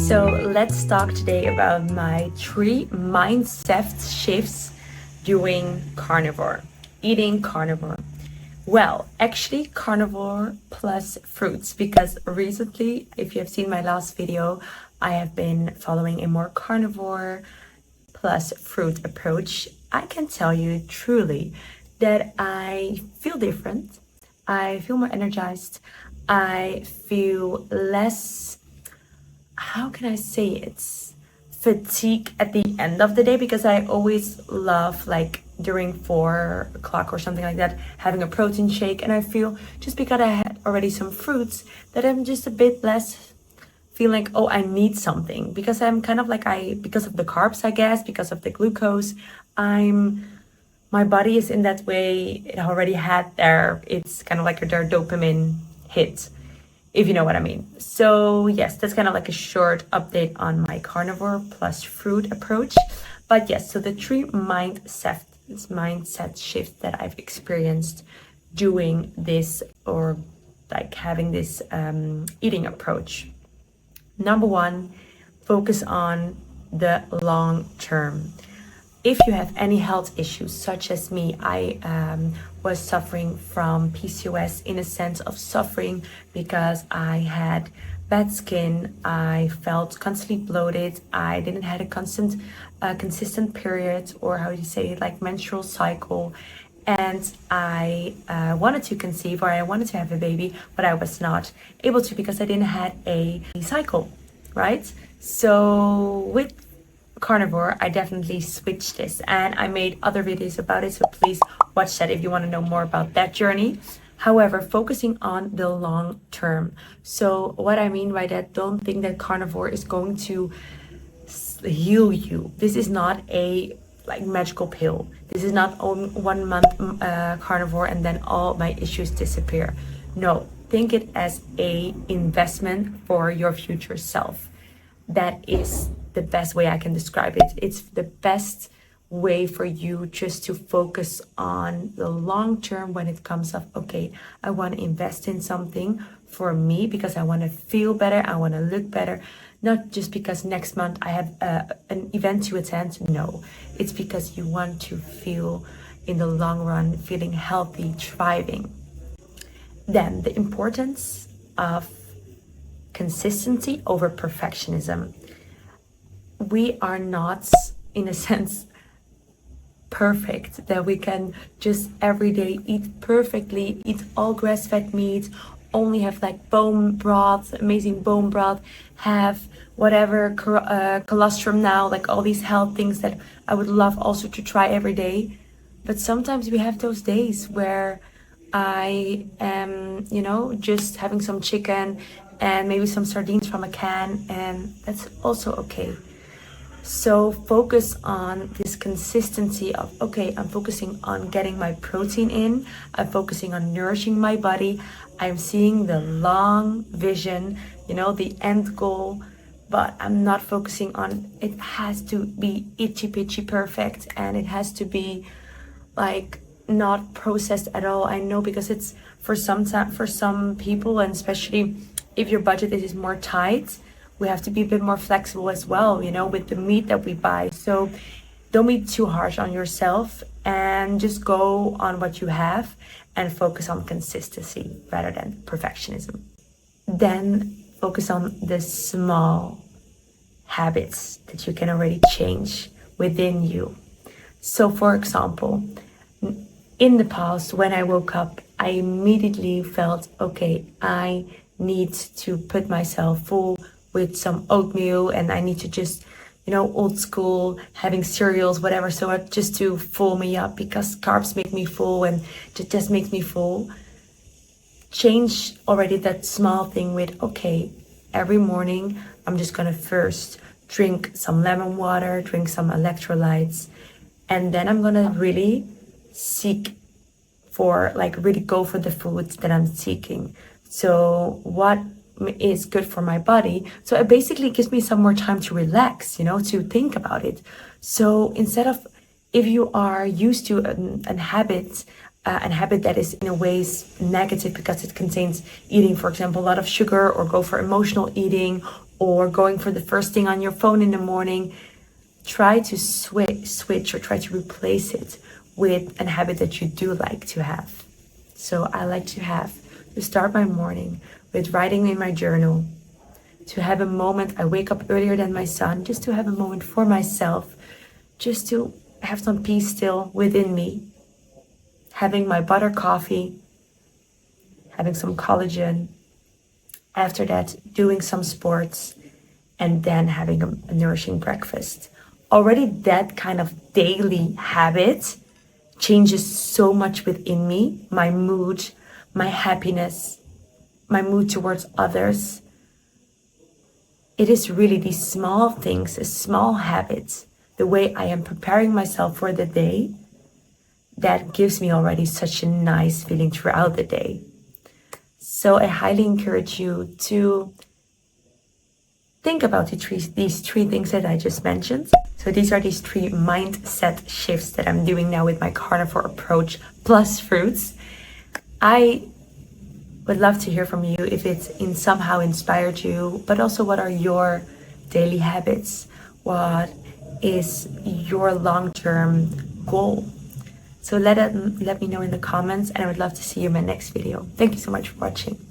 So let's talk today about my 3 mindset shifts doing carnivore, eating carnivore. Well, actually carnivore plus fruits, because recently, if you have seen my last video, I have been following a more carnivore plus fruit approach. I can tell you truly that I feel different. I feel more energized. I feel less, how can I say it's fatigue at the end of the day, because I always love like during 4 o'clock or something like that having a protein shake, and I feel just because I had already some fruits that I'm just a bit less feel like, oh, I need something, because I'm kind of like, because of the carbs, I guess, because of the glucose, my body is in that way, it already had it's kind of like their dopamine hit, if you know what I mean. So yes, that's kind of like a short update on my carnivore plus fruit approach. But yes, so the 3 mindset shifts that I've experienced doing this, or like having this eating approach. Number 1, focus on the long term. If you have any health issues, such as me, I was suffering from PCOS, in a sense of suffering because I had bad skin, I felt constantly bloated, I didn't have a consistent period, or how do you say it, like menstrual cycle, and I wanted to conceive, or I wanted to have a baby, but I was not able to because I didn't have a cycle, right? So with carnivore, I definitely switched this, and I made other videos about it, so please watch that if you want to know more about that journey. However, focusing on the long term. So what I mean by that, don't think that carnivore is going to heal you. This is not a like magical pill. This is not 1 month carnivore and then all my issues disappear. No, think it as a investment for your future self. That is the best way I can describe it. It's the best way for you just to focus on the long term when it comes of, okay, I want to invest in something for me because I want to feel better, I want to look better, not just because next month I have an event to attend. No, it's because you want to feel in the long run feeling healthy, thriving. Then the importance of consistency over perfectionism. We are not, in a sense, perfect, that we can just every day eat perfectly, eat all grass-fed meat, only have like bone broth, amazing bone broth, have whatever colostrum now, like all these health things that I would love also to try every day. But sometimes we have those days where I am, just having some chicken and maybe some sardines from a can, and that's also okay. So focus on this consistency of, okay, I'm focusing on getting my protein in, I'm focusing on nourishing my body, I'm seeing the long vision, the end goal, but I'm not focusing on, it has to be itchy pitchy perfect, and it has to be like not processed at all. I know, because it's for some people, and especially if your budget is more tight, we have to be a bit more flexible as well, with the meat that we buy. So don't be too harsh on yourself, and just go on what you have and focus on consistency rather than perfectionism. Then focus on the small habits that you can already change within you. So for example, in the past, when I woke up, I immediately felt, okay, I need to put myself full with some oatmeal, and I need to just, old school, having cereals, whatever, so just to fill me up, because carbs make me full and it just makes me full. Change already that small thing with, okay, every morning I'm just gonna first drink some lemon water, drink some electrolytes, and then I'm gonna really really go for the foods that I'm seeking. So what is good for my body? So it basically gives me some more time to relax, to think about it. So instead of, if you are used to a habit that is in a ways negative because it contains eating, for example, a lot of sugar, or go for emotional eating, or going for the first thing on your phone in the morning, try to switch or try to replace it with a habit that you do like to have. So I like to start my morning with writing in my journal, to have a moment. I wake up earlier than my son, just to have a moment for myself, just to have some peace still within me, having my butter coffee, having some collagen, after that doing some sports, and then having a nourishing breakfast. Already that kind of daily habit changes so much within me, my mood, my happiness, my mood towards others. It is really these small things, small habits, the way I am preparing myself for the day, that gives me already such a nice feeling throughout the day. So I highly encourage you to think about these three things that I just mentioned. So these are these 3 mindset shifts that I'm doing now with my carnivore approach plus fruits. I would love to hear from you if it's somehow inspired you, but also what are your daily habits? What is your long-term goal? So let me know in the comments, and I would love to see you in my next video. Thank you so much for watching.